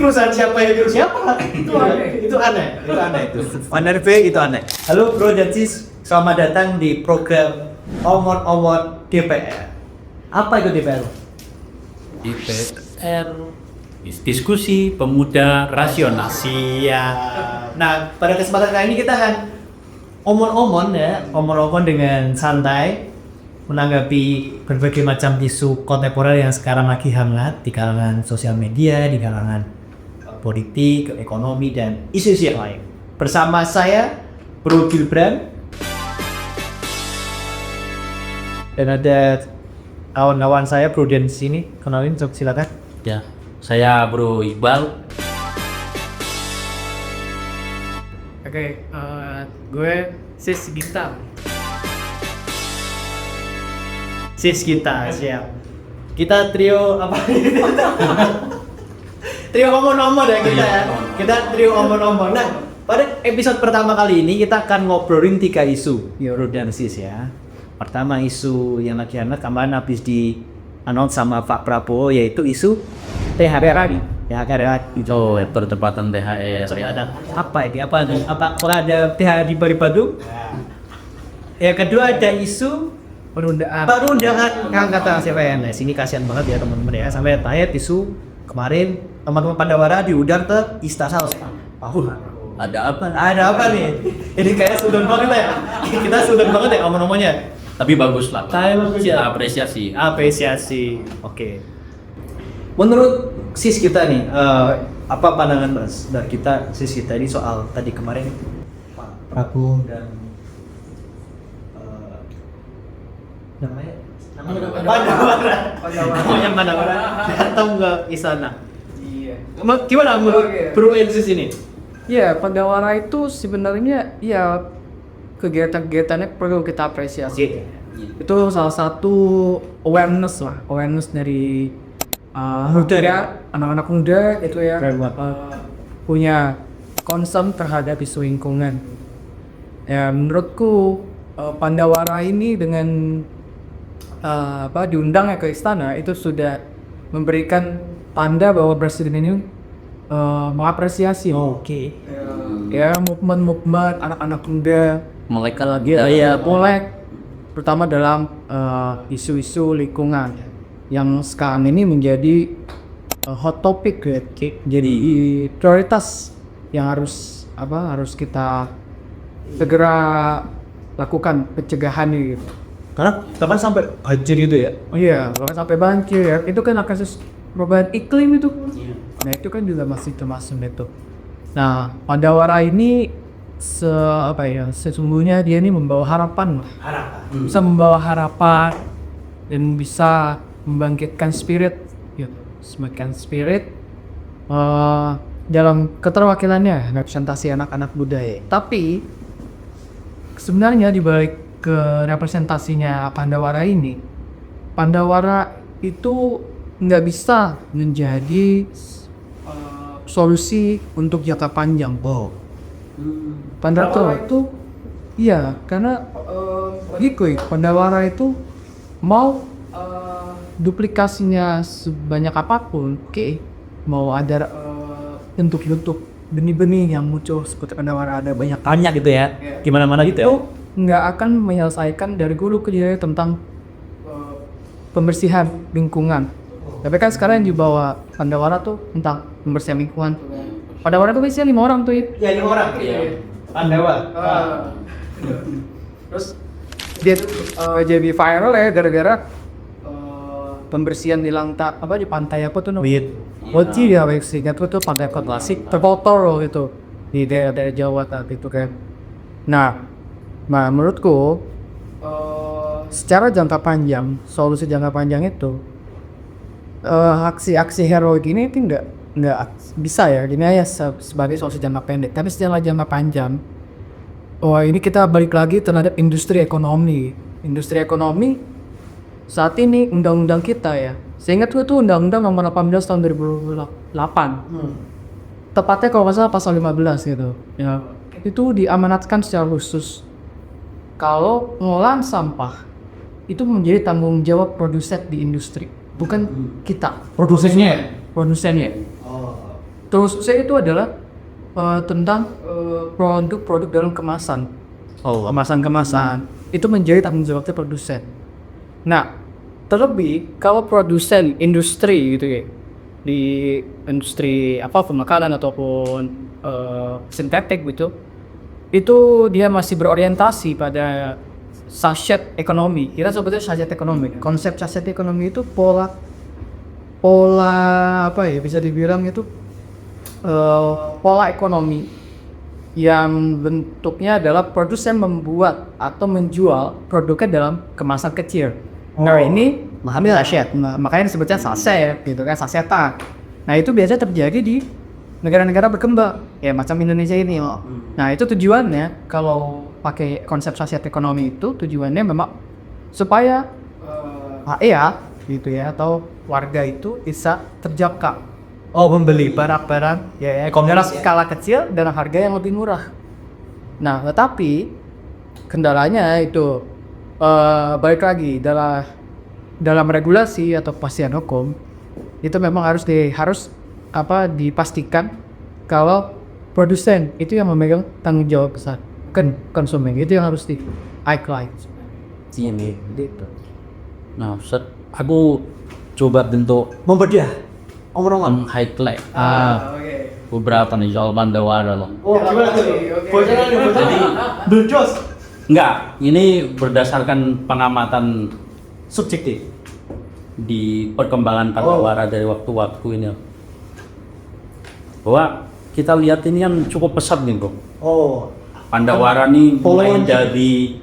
perusahaan siapa yang nyuruh siapa? Itu aneh. Manarve itu aneh. Halo Bro dan Sis, selamat datang di program Omon DPR. Apa itu DPR? DPR diskusi pemuda rasional. Siap. Nah, pada kesempatan kali ini kita akan omon dengan santai menanggapi berbagai macam isu kontemporer yang sekarang lagi hangat di kalangan sosial media, di kalangan politik, ekonomi, dan isu-isu yang lain. Bersama saya, Bro Gilbran, dan ada kawan-kawan saya, Bro Dan sini. Kenalin, silakan. Ya, saya Bro Iqbal. Oke, gue Sis Gita. Sis kita, siap. Kita trio apa? Trio omon-omon ya kita ya. Kita trio omon-omon. Nah, pada episode pertama kali ini kita akan ngobrolin 3 isu, Bro dan Sis ya. Pertama isu yang lagi hangat kemarin habis di announce sama Pak Prabowo, yaitu isu THR. Oh, percepatan THR. Ada apa ini? Apa ada THR di Bandung? Yang kedua ada isu penundaan kata siapa ya? Nah, sini kasihan banget ya teman-teman ya. Sampai tanya isu kemarin teman-teman Pandawara diundang ke Istana. Ada apa? Ada apa nih? Ini kayak sudon banget ya. Kita sudon banget ya omong-omongnya. Tapi bagus lah. Bagus ya. Apresiasi. Oke. Menurut Sis kita nih, apa pandangan Mas dari kita Sis kita ini soal tadi kemarin Pak Prabowo dan namanya Pandawara datang ke istana. Iya. Gimana menurut Bro Sis ini? Iya, Pandawara itu sebenarnya ya kegiatan-kegiatannya perlu kita apresiasi. Itu salah satu awareness dari anak-anak muda itu ya, punya concern terhadap isu lingkungan. Ya menurutku Pandawara ini dengan diundangnya ke istana itu sudah memberikan tanda bahwa presiden ini mengapresiasi. Oke. Ya movement anak-anak muda Melek lagi. melek terutama dalam isu-isu lingkungan yang sekarang ini menjadi hot topic ya. Jadi prioritas yang harus kita segera lakukan pencegahan gitu. Karena kapan sampai banjir gitu ya? Oh iya, kalau sampai banjir ya, itu kan kasus perubahan iklim itu. Nah itu kan juga masih termasuk itu. Nah Pandawara ini sesungguhnya dia ini membawa harapan. Bisa membawa harapan dan bisa membangkitkan spirit dalam keterwakilannya representasi anak-anak budaya. Tapi sebenarnya di balik ke representasinya Pandawara ini, Pandawara itu nggak bisa menjadi solusi untuk jangka panjang. Pandawara itu iya, karena bagiku Pandawara itu mau duplikasinya sebanyak apapun, mau ada bentuk-bentuk benih-benih yang muncul seperti Pandawara ada banyak Gitu ya. Gimana-mana gitu ya. itu nggak akan menyelesaikan dari hulu ke hilir tentang pembersihan lingkungan. Tapi kan sekarang yang dibawa Pandawara tuh tentang pembersihan lingkungan. Pandawara tuh biasanya 5 orang tuh. Ya 5 orang. Iya. Pandawara. Terus dia jadi viral ya gara-gara pembersihan di di pantai apa tuh Woti ya seingat tuh pantai klasik terkotor loh itu di daerah Jawa tadi itu kan. Nah menurutku secara jangka panjang, solusi jangka panjang itu aksi-aksi heroik ini itu nggak bisa ya gini ya sebagai solusi jangka pendek. Tapi secara jangka panjang, ini kita balik lagi terhadap industri ekonomi saat ini undang-undang kita ya. Seingat gue tuh undang-undang nomor 18 tahun 2008. Tepatnya kalau nggak salah pasal 15 gitu. Ya, itu diamanatkan secara khusus kalau pengolahan sampah itu menjadi tanggung jawab produsen di industri, bukan kita. Produsennya. Produsennya. Terus C itu adalah tentang produk-produk dalam kemasan. Kemasan-kemasan itu menjadi tanggung jawabnya produsen. Nah, terlebih kalau produsen industri gitu ya, di industri pemakanan ataupun sintetik gitu, itu dia masih berorientasi pada sachet ekonomi. Kita sebutnya sachet ekonomi. Konsep sachet ekonomi itu pola bisa dibilang itu pola ekonomi yang bentuknya adalah produsen membuat atau menjual produknya dalam kemasan kecil. Nah ini mengambil sachet, makanya disebutnya sachet gitu kan, sachetan. Nah itu biasa terjadi di negara-negara berkembang ya macam Indonesia ini. Nah itu tujuannya kalau pakai konsep sachet ekonomi itu tujuannya memang supaya gitu ya atau warga itu bisa terjangkau. Membeli barang-barang ya dalam skala kecil dan harga yang lebih murah. Nah, tetapi kendalanya itu balik lagi dalam regulasi atau kepastian hukum itu memang harus dipastikan kalau produsen itu yang memegang tanggung jawab besar konsumen itu yang harus highlight. Ini gitu. Nah, Ustaz, aku coba bentuk Membedah omongan. highlight beberapa nih soal Pandawara loh. Gimana tuh? Jadi Dujos Enggak, ini berdasarkan pengamatan subjektif. di perkembangan Pandawara dari waktu-waktu ini. Bahwa kita lihat ini kan cukup pesat nih bro. Pandawara nih mulai dari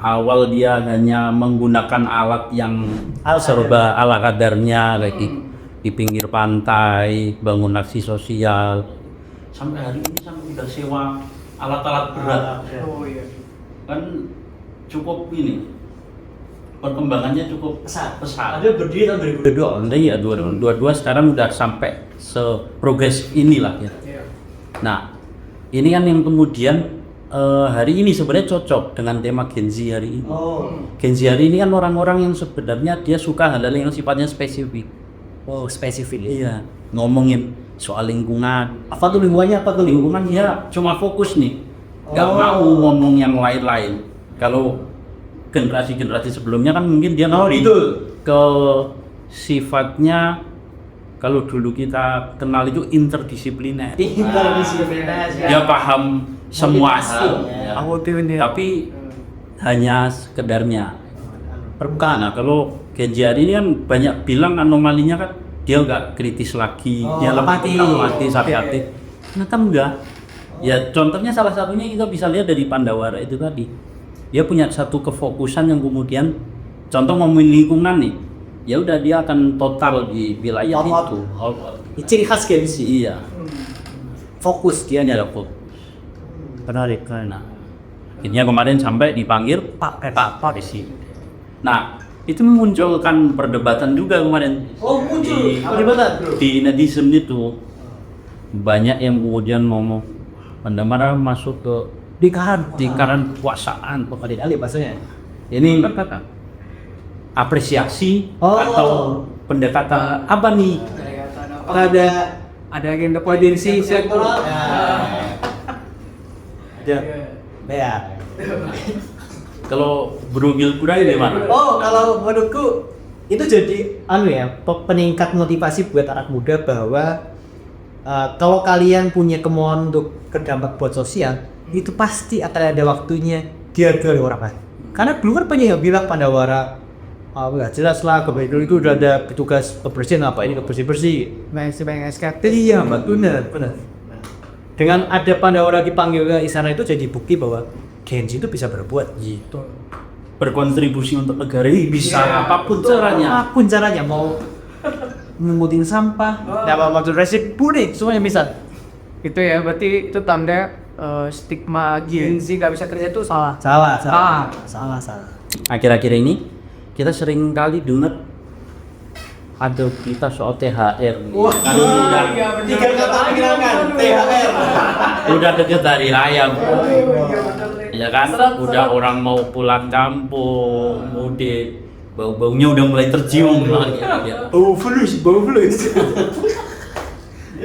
awal dia hanya menggunakan alat yang serba ala kadarnya kayak di pinggir pantai, bangun aksi sosial. Sampai hari ini sampai udah sewa alat-alat berat. Kan cukup ini perkembangannya cukup pesat. Ada berdiri tahun 2022. Iya, 2022 sekarang udah sampai seprogres inilah ya. Nah, ini kan yang kemudian hari ini sebenarnya cocok dengan tema Gen Z hari ini. Gen Z hari ini kan orang-orang yang sebenarnya dia suka hal-hal yang sifatnya spesifik. Spesifik. Iya, ngomongin soal lingkungan. Apa tuh lingkungannya? Lingkungan ya cuma fokus nih. Gak mau ngomong yang lain-lain. Kalau generasi-generasi sebelumnya kan mungkin dia lebih ke sifatnya kalau dulu kita kenal itu interdisipliner. Dia paham semua hal. Tapi hanya sekedarnya permukaan. Nah, kalau Gen Z ini kan banyak bilang anomalinya kan dia nggak kritis lagi, dia lemati, hati-hati. Ternyata enggak. Ya contohnya salah satunya kita bisa lihat dari Pandawara itu tadi. Dia punya satu kefokusan yang kemudian contoh ngomongin lingkungan nih. Ya udah dia akan total di wilayah itu. Ciri khas Gen Z. Iya. Fokus dia ada fokus. Menarik. Nah, akhirnya kemarin sampai dipanggil Pak Presiden. Nah, itu memunculkan perdebatan juga kemarin. Muncul perdebatan Di netizen itu banyak yang kemudian ngomong Pandawara masuk ke dikaran kekuasaan Pak Ali bahasanya. ini apresiasi atau pendekatan apa nih? Ada agenda potensi sektoral. Ya. Kalau Brugil Kurai gimana? Kalau menurutku itu jadi peningkat motivasi buat anak muda bahwa kalau kalian punya kemauan untuk berdampak buat sosial, itu pasti akan ada waktunya dihargai orang lain. Karena dulu kan banyak yang bilang Pandawara nggak jelas lah, kebetulan itu udah ada petugas kebersihan apa ini kebersih-bersih. Banyak SKT. Iya, benar. Dengan ada Pandawara dipanggil ke istana itu jadi bukti bahwa Gen Z itu bisa berbuat gitu. Berkontribusi untuk negara ini bisa apapun caranya. Mau mengutin sampah, dapat waktu resip pun semuanya bisa. Itu ya, berarti itu tanda stigma Gen Z nggak bisa kerja itu salah. Salah. Akhir-akhir ini kita sering kali dengar ada berita soal THR. Tiga kata menyenangkan, THR. Udah deket hari raya, ya kan? Udah orang mau pulang kampung, mudik, bau-baunya udah mulai tercium lagi. Bau flus.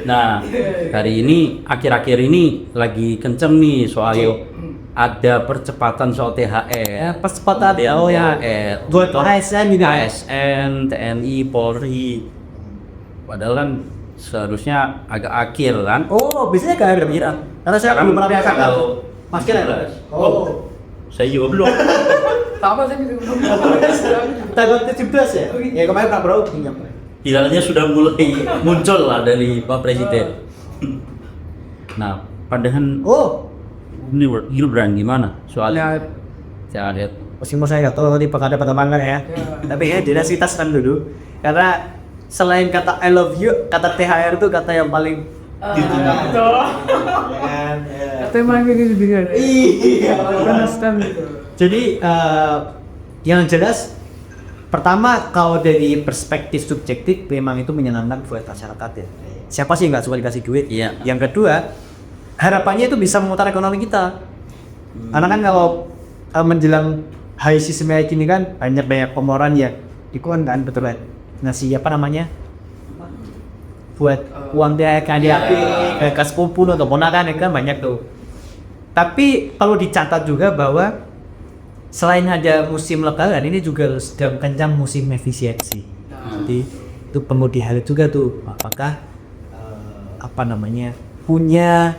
Nah, hari ini akhir-akhir ini lagi kenceng nih soal ada percepatan soal THR. Percepatan THR. buat ASN gitu. ASN, TNI, Polri. Padahal kan seharusnya agak akhir kan. Oh, biasanya kayak ada pikiran. Karena saya belum pernah merasakan. Kalau Mas Kira. Oh, saya juga belum. Sama sih gitu. Tanggal 17 ya? Ya kemarin Pak Bro pinjam. Hilangnya sudah mulai muncul lah dari Pak Presiden. Nah, pandangan Oh, Gibran gimana soal Ya, THR? meskipun saya nggak tahu tadi ada pertambangan ya. Tapi ya dinasitas kan dulu. Karena selain kata I love you, kata THR itu kata yang paling itu emang gitu juga. Iya. Understand gitu. Jadi yang jelas pertama kalau dari perspektif subjektif memang itu menyenangkan buat masyarakat ya. Siapa sih yang nggak suka dikasih duit? Iya. Yang kedua harapannya itu bisa memutar ekonomi kita. Karena kan kalau menjelang high season kayak gini kan banyak pemoran ya ikon kan betul kan. Ngasih apa namanya? Buat uang dia ke adik-adik, ke sepupu atau ponakan ya kan banyak tuh. Tapi perlu dicatat juga bahwa selain ada musim lebaran ini juga sedang kencang musim efisiensi. Jadi itu perlu dilihat juga tuh apakah apa namanya punya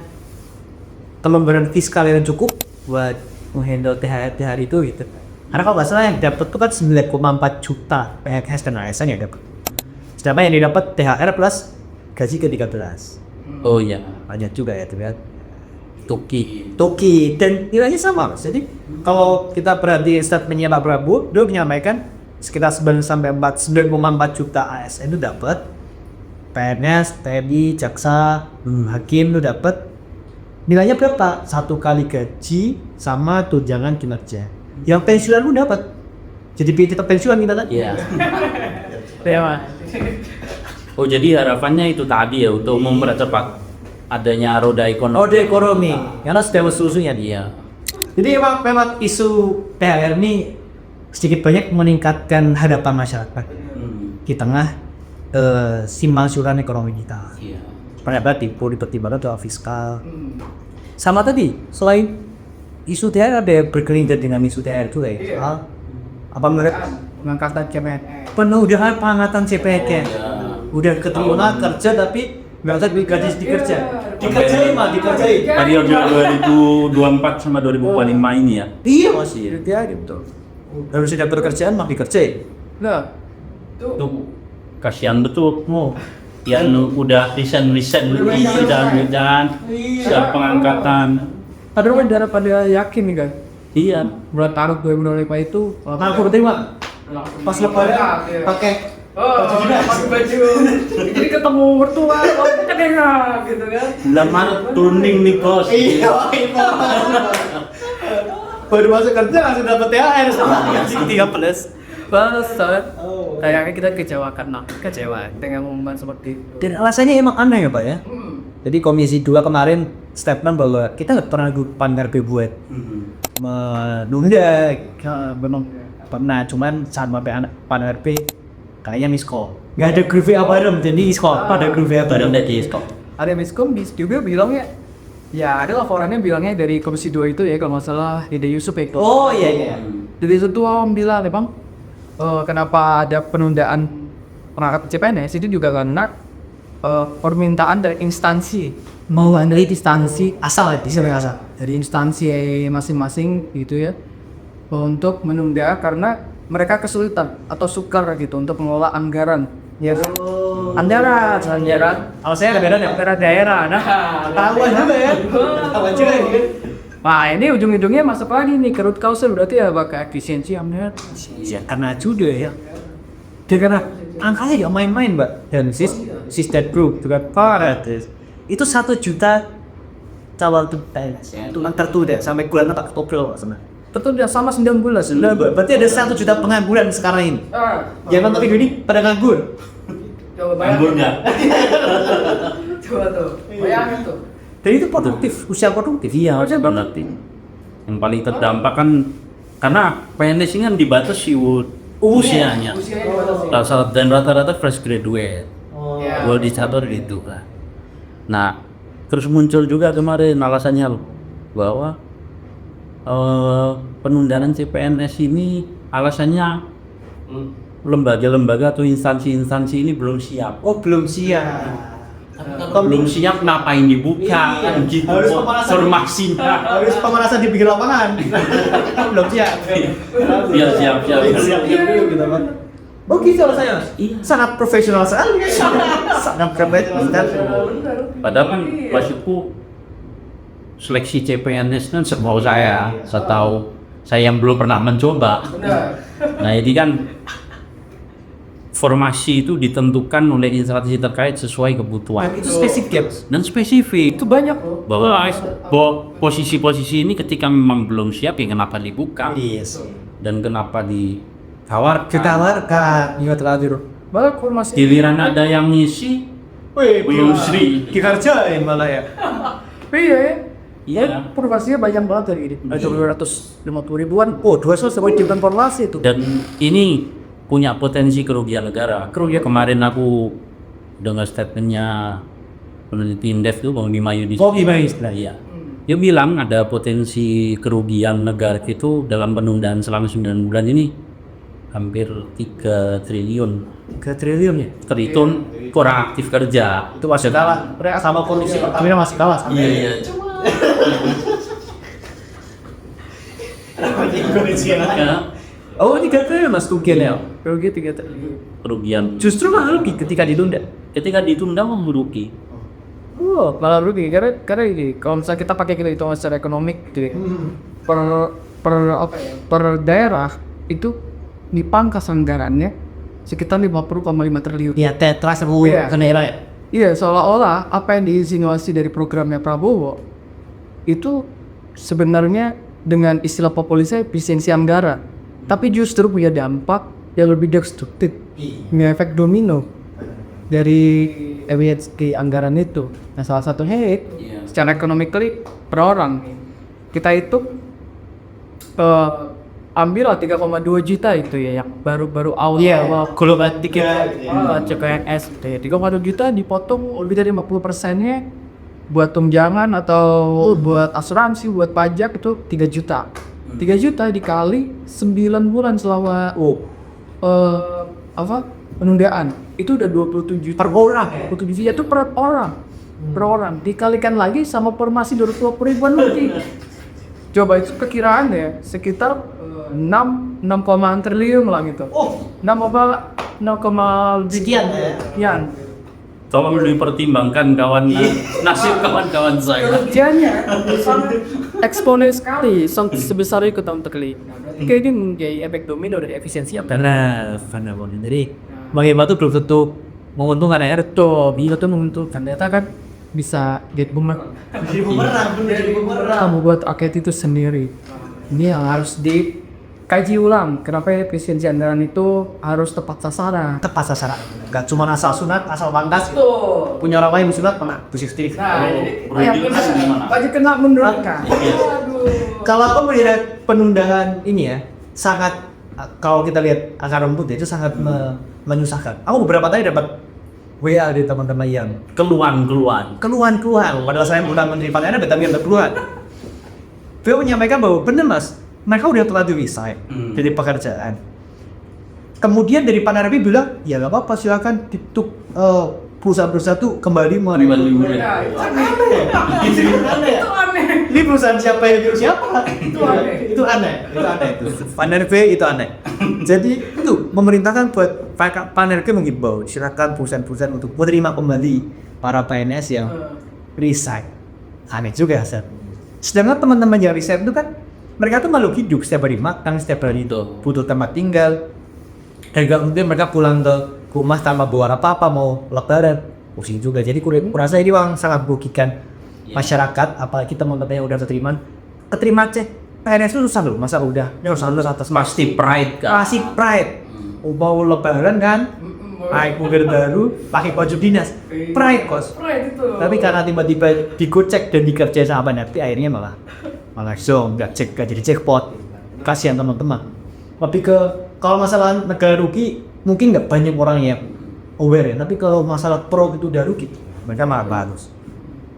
kelembaran fiskal yang cukup buat menghandle THR itu gitu. Karena kalau nggak salah yang dapat tuh kan 9,4 juta PNS dan ASN yang dapat. Sedangkan yang didapat THR plus gaji ke-13. Oh iya, Banyak juga ya tuh kan. Toki. Dan nilainya sama Mas. Jadi kalau kita perhatikan statementnya Pak Prabowo, dia menyampaikan sekitar 9,4 juta ASN itu dapat, PNS, TNI, jaksa, hakim itu dapat. Nilainya berapa? 1 kali gaji sama tunjangan kinerja. Yang pensiunan lu dapat. Jadi kita pensiunan kita kan? Iya. Ya, Mas. Oh jadi harapannya itu tadi ya untuk mempercepat adanya roda ekonomi. Roda ekonomi, karena sudah susunya dia. Iya. Jadi memang isu THR ini sedikit banyak meningkatkan hadapan masyarakat di tengah simpang siuran ekonomi kita. Iya. Ternyata dipertimbangkan soal fiskal. Sama tadi, selain isu THR ada yang berkelindan dengan isu THR itu ya. Soal apa menurut Pengangkatan CPNS. penurunan pengangkatan CPNS. Udah keterima kerja tapi nggak usah gaji dikerja. Dikerjain mah dikerjain. Periode 2024 sama 2045 ini ya. Iya masih THR betul. Harus dapat pekerjaan mah dikerjain. Nah, Tuh kasihan betul. Oh. Yang udah resign dan siap pengangkatan. padahal kan daripada yakin nih kan. Iya. Bulan Maret 2025 itu Nah, aku terima. Pas lebaran pakai pakai baju. Jadi ketemu mertua, kan enak gitu kan. Bulan Maret tuning nih bos. Iya, baru masuk kerja langsung dapat THR sama gaji 13. Bangsat. Kayaknya kita kecewa dengan pengumuman seperti itu. Dan alasannya emang aneh ya Pak ya. Jadi Komisi 2 kemarin statement bahwa kita nggak pernah pandar buat menunda, belum pernah, cuman saat sampai pandar kayaknya misko. Nggak ada groove apa jadi misko. Ada groove apa Baru udah di stop. Ada miskom juga bilangnya ya ada laporannya bilangnya dari Komisi 2 itu ya kalau nggak salah Dede Yusuf ya. Oh iya. Dede Yusuf tuh bilang ya bang, kenapa ada penundaan perangkat CPNS itu juga karena permintaan dari instansi mau dari instansi asal dari instansi masing-masing gitu ya untuk menunda karena mereka kesulitan atau sukar gitu untuk mengelola anggaran ya kan? Anggaran. Kalau saya ada ya. Anggaran daerah nah Tahuan juga ya. Tahuan juga ya. nah ini ujung-ujungnya masuk lagi nih kerut kauser berarti ya pakai efisiensi anggaran Ya karena juga ya. Dia karena angkanya gak main-main Mbak. Dan that group juga parah. Itu 1 juta calon tertunda sampai bulan Oktober sama. tertunda sama 9 bulan. Berarti ada 1 juta pengangguran sekarang ini. Yang nonton video ini pada nganggur. Coba Anggur nggak? Coba tuh. Bayangin tuh. Dan itu produktif, usia produktif. Iya, berarti. Yang paling terdampak kan karena PNS ini kan dibatasi usianya. Usianya dibatasi. Dan rata-rata fresh graduate. Iya. Gua dicatat gitu kan. Nah, terus muncul juga kemarin alasannya bahwa penundaan CPNS ini alasannya lembaga-lembaga atau instansi-instansi ini belum siap. Oh, belum siap. Belum siap, ngapain dibuka kan gitu. Harus pemanasan. Formasinya. Harus pemanasan di pinggir lapangan. Belum siap. Iya, siap. dulu gitu kan. Oh gitu rasanya. Iya. Sangat profesional sekali. Sangat profesional sekali. Padahal kan maksudku seleksi CPNS kan setahu saya yang belum pernah mencoba. Nah ini kan formasi itu ditentukan oleh instansi terkait sesuai kebutuhan Itu spesifik. dan spesifik. Itu banyak loh. Bahwa posisi-posisi ini ketika memang belum siap ya kenapa dibuka Yes. dan kenapa ditawarkan. Ditawarkan. Ingat terakhir. Malah formasi. Giliran ada yang ngisi Wih, belum Sri. dikerjain malah ya. Iya ya. Iya. Formasinya banyak banget dari ini. Ada 250 ribuan. Oh, 200 sama di formasi itu. Dan ini punya potensi kerugian negara. Kemarin aku dengar statementnya peneliti Indef itu Bang Bima Yudhistira. Oh, Bima Yudhistira. Iya. Dia bilang ada potensi kerugian negara itu dalam penundaan selama 9 bulan ini hampir 3 triliun. 3 triliun ya. Terhitung kurang aktif kerja. Itu masih kalah. Sama kondisi Pertamina masih kalah. Iya. Ya, Oh, 3 triliun mas kerugian ya. Rugi 3 triliun. kerugian. Justru malah rugi ketika ditunda. Ketika ditunda merugi. Oh, malah rugi karena ini kalau misalnya kita pakai hitungan secara ekonomik gitu ya. Per daerah itu dipangkas anggarannya sekitar 50,5 triliun. Ya, tetra sebuah Iya. ke daerah ya. Iya, seolah-olah apa yang diinsinuasi dari programnya Prabowo itu sebenarnya dengan istilah populisnya efisiensi anggaran, tapi justru punya dampak yang lebih destruktif, punya efek domino dari efisiensi anggaran itu. Nah, salah satunya Iya. secara economically per orang kita itu ambil 3,2 juta itu ya yang baru awal Global tiket. CPNS 3,2 juta dipotong lebih dari 50%-nya buat tunjangan atau buat asuransi, buat pajak itu 3 juta. 3 juta dikali 9 bulan selama penundaan itu udah 27 juta Per orang ya. 27 juta itu per orang. Per orang dikalikan lagi sama formasi 220 ribuan lagi. Coba itu kekiraannya sekitar 6 triliun lah gitu. Oh, 6 sekian ya. sekian. Tolong dipertimbangkan nasib kawan-kawan saya. Kerjanya sangat eksponen sekali, sebesar itu tahun terkali. Kayak ini menjadi efek domino dari efisiensi apa? Benar. Jadi bagaimana tuh belum tentu menguntungkan ya. Betul, bila tuh menguntungkan ternyata kan bisa jadi bumerang. Jadi bumerang. Kamu buat rakyat itu sendiri. Ini yang harus dikaji ulang. Kenapa efisiensi anggaran itu harus tepat sasaran? Tepat sasaran. Gak cuma asal sunat, asal pangkas. Betul. Punya orang lain sunat pernah busik sendiri. Nah, Rugi gimana? banyak kena menurunkan. Kalau aku melihat penundaan ini ya, sangat kalau kita lihat akar rumput itu sangat menyusahkan. Aku beberapa kali dapat WA dari teman-teman yang Keluhan. keluhan. Padahal saya bukan menteri PNS, tapi yang berkeluhan. Beliau menyampaikan bahwa benar mas, mereka udah telah resign dari pekerjaan. Kemudian dari PNRB bilang, ya nggak apa-apa silakan tutup perusahaan-perusahaan itu kembali menerima. Itu aneh. Ini perusahaan siapa yang bilang siapa? Itu aneh. PNRB itu aneh. Jadi itu memerintahkan buat PNRB mengimbau silakan perusahaan-perusahaan untuk menerima kembali para PNS yang resign. Aneh juga Hasan. Sedangkan teman-teman yang resign itu kan mereka tuh makhluk hidup, setiap hari makan, setiap hari butuh tempat tinggal. Dan kemudian mereka pulang ke rumah tanpa bawa apa-apa, mau lebaran, pusing juga. Jadi kurasa ini memang sangat merugikan masyarakat, apalagi teman-teman yang udah keterima cek. PNS itu susah loh, masa udah harus atas Pasti pride kan. pasti pride. Mau lebaran kan, naik mobil baru, pakai baju dinas, pride kos. Tapi karena tiba-tiba digocek dan dikerjain sama nanti akhirnya malah zong, nggak jadi jackpot. Kasihan teman-teman. Tapi kalau masalah negara rugi, mungkin nggak banyak orang yang aware ya. Tapi kalau masalah pro itu udah rugi, mereka malah bagus.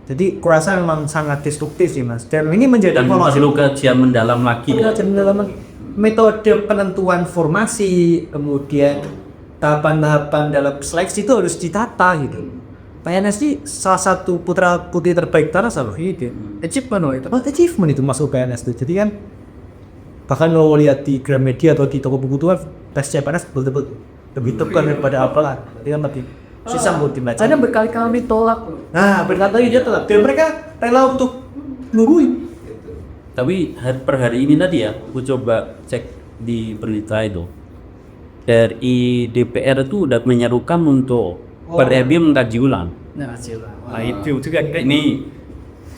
Jadi kurasa memang sangat destruktif sih mas. Dan ini menjadi Dan perlu kajian mendalam lagi. metode penentuan formasi, kemudian tahapan-tahapan dalam seleksi itu harus ditata gitu. PNS ini salah satu putra putri terbaik tanah loh itu. Achievement loh itu. Oh, achievement itu masuk PNS tuh. Jadi kan bahkan lo lihat di Gramedia atau di toko buku tua tes CPNS betul-betul lebih tekan daripada apalah. Jadi kan lebih susah buat dibaca. Ada berkali-kali ditolak. Nah, berkali-kali dia telat. Dan mereka rela untuk nungguin. Tapi per hari ini tadi ya, aku coba cek di berita itu. Dari DPR itu udah menyerukan untuk per RB mengkaji ulang. Nah, hasilnya. Nah itu juga ini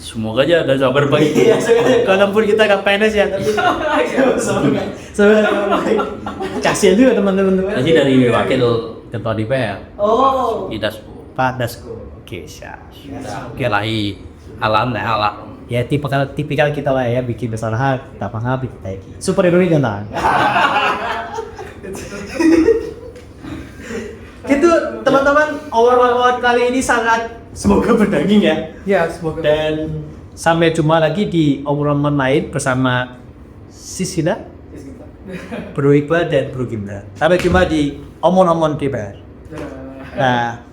semoga aja ada sabar bagi. Iya, kalaupun kita nggak PNS ya, tapi semoga kasihan juga teman-teman. Tadi dari wakil ketua DPR. Oh, Idas Pak Dasko. Oke, siap. Oke lah alam. Ya tipikal kita lah ya, bikin kesalahan, kita paham, kita iki. Super hero jangan. Itu teman-teman, awal kali ini sangat semoga berdaging ya. Ya, semoga. Dan sampai jumpa lagi di obrolan lain bersama Sisila, Bro Iqbal dan Bro Gimna. Sampai jumpa di omon-omon DPR. Nah.